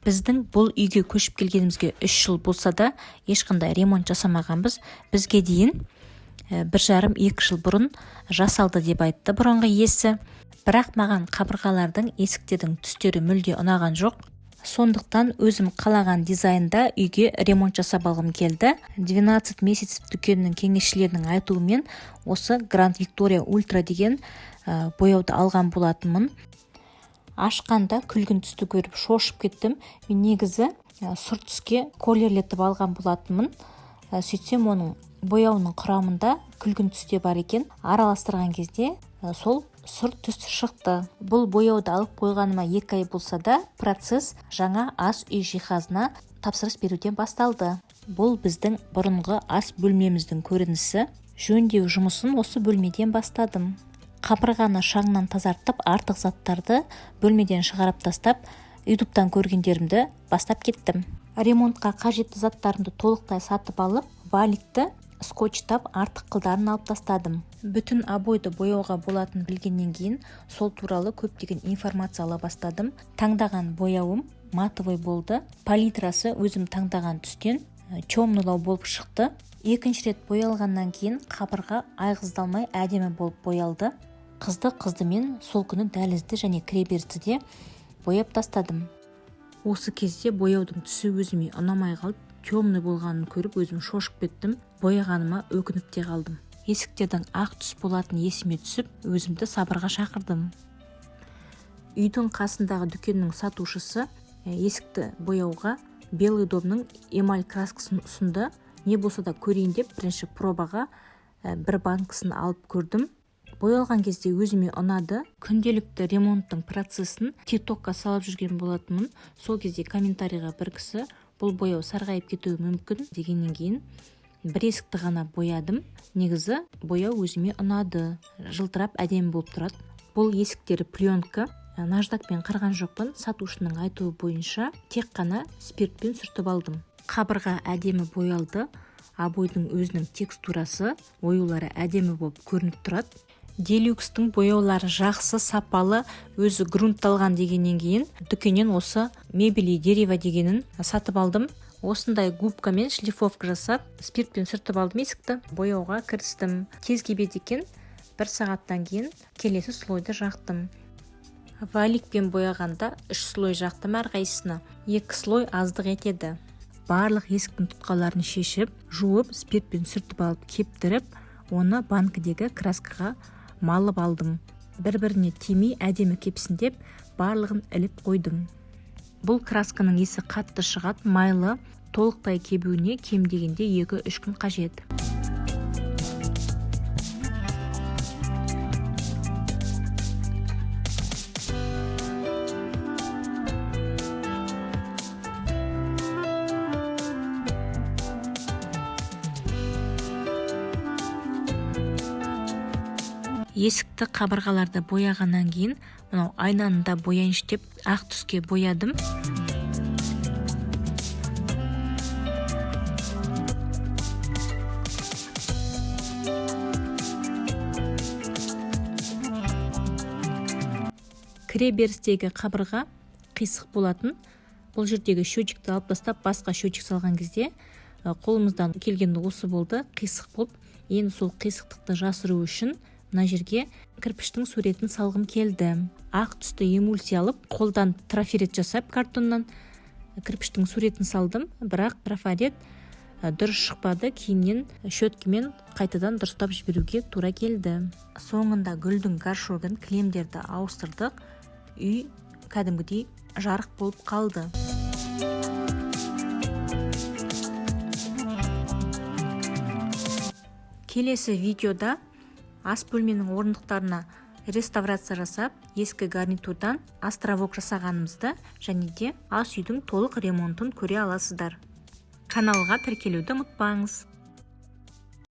Біздің бұл үйге көшіп келгенімізге 3 жыл болса да, ешқандай ремонт жасамағанбыз. Бізге дейін 1,5-2 жыл бұрын жасалды деп айтты бұрынғы иесі. Бірақ маған қабырғалардың, есіктердің түстері мүлде ұнаған жоқ. Сондықтан өзім қалаған дизайнда үйге ремонт жасап алғым келді. 12 месяцев дүкенінің кеңесшілерінің айтуымен осы Grand Victoria Ultra деген бояуды алған болатынмын. Ашқанда күлгін түсті көріп шошып кеттім. Мен негізі сұр түске колерлетіп алған болатынмын. Сөйтсем оның бояуының құрамында күлгін түсте бар екен. Араластырған кезде сол сұр түс шықты. Бұл бояуды алып қойғаныма 2 ай болса да, процесс жаңа ас үй жиһазына тапсырыс беруден басталды. Бұл біздің бұрынғы ас бөлмеміздің көрінісі. Жөндеу жұмысын осы бөлмеден бастадым. Қабырғаны шаңнан тазартып, артық заттарды бөлмеден шығарып тастап, ютубтан көргендерімді бастап кеттім. Ремонтқа қажетті заттарымды толықтай сатып алып, валикті скотчтап артық қылдарын алып тастадым. Бүтін обойды бояуға болатын білгеннен кейін сол туралы көптеген информация ала бастадым. Таңдаған бояуым матовый болды. Палитрасы өзім таңдаған түстен темнылау болып шықты. Екінші рет боялғаннан кейін қабырға айғыздалмай әдемі болып боялды. Қызды мен сол күні дәлізді және кіреберісті де бояп тастадым. Осы кезде бояудың түсі өзіме ұнамай қалып, темный болғанын көріп өзім шошып кеттім. Бояғаныма өкініп те қалдым. Есіктердің ақ түс болатын есіме түсіп, өзімді сабырға шақырдым. Үйдің қасындағы дүкеннің сатушысы есікті бояуға белый домның эмаль краскасын ұсынды. Не болса да көрейін деп бірінші пробаға бір банкасын алып көрдім. Боялған кезде өзіме ұнады. Күнделікті ремонттың процесін тиктокқа салып жүрген болатынмын. Сол кезде комментарийға бір кісі бұл бояу сарғайып кетуі мүмкін дегеннен кейін бір есікті ғана боядым. Негізі бояу өзіме ұнады. Жылтырап әдемі болып тұрады. Бұл есіктері пленка. Наждакпен қырған жоқпын. Сатушының айтуы бойынша тек қана спиртпен сүртіп алдым. Қабырға әдемі боялды. Обойдың өзінің текстурасы, оюлары әдемі болып көрініп тұрады. Делюкстың бояулары жақсы, сапалы, өзі грунтталған дегеннен кейін дүкеннен осы мебели дерево дегенін сатып алдым. Осындай губкамен шлифовка жасап, спиртпен сүртіп алдым есікті. Бояуға кірістім. Тез кебеді екен. 1 сағаттан кейін келесі слойды жақтым. Валикпен бояғанда 3 слой жақтым әрқайсысына. 2 слой аздық етеді. Барлық есіктің тұтқаларын шешіп, жуып, спиртпен сүртіп алып, кептіріп, оны банкідегі краскаға малып алдым. Бір-біріне тимей әдемі кепсін деп, барлығын іліп қойдым. Бұл красканың есі қатты шығады, майлы, толықтай кебуіне кем дегенде 2-3 күн қажет. Есікті қабырғаларды бояғаннан кейін, мынау айнаны да бояйыншы деп ақ түске боядым. Кіреберістегі қабырға қисық болатын. Бұл жердегі счетчикті алып тастап, басқа счетчик салған кезде қолымыздан келгенде осы болды, қисық болып. Енді сол қисықтықты жасыру үшін мына жерге кірпіштің суретін салғым келді. Ақ түсті эмульсия алып, қолдан трафарет жасап картоннан кірпіштің суретін салдым, бірақ трафарет дұрыс шықпады. Кейіннен щеткамен қайтадан дұрыстап жіберуге тура келді. Соңында гүлдің горшогын, кілемдерді ауыстырдық. Үй кәдімгідей жарық болып қалды. Келесі видеода ас бөлменің орындықтарына реставрация жасап, ескі гарнитурдан островок жасағанымызды және де ас үйдің толық ремонтын көре аласыздар. Каналға тіркелуді ұмытпаңыз.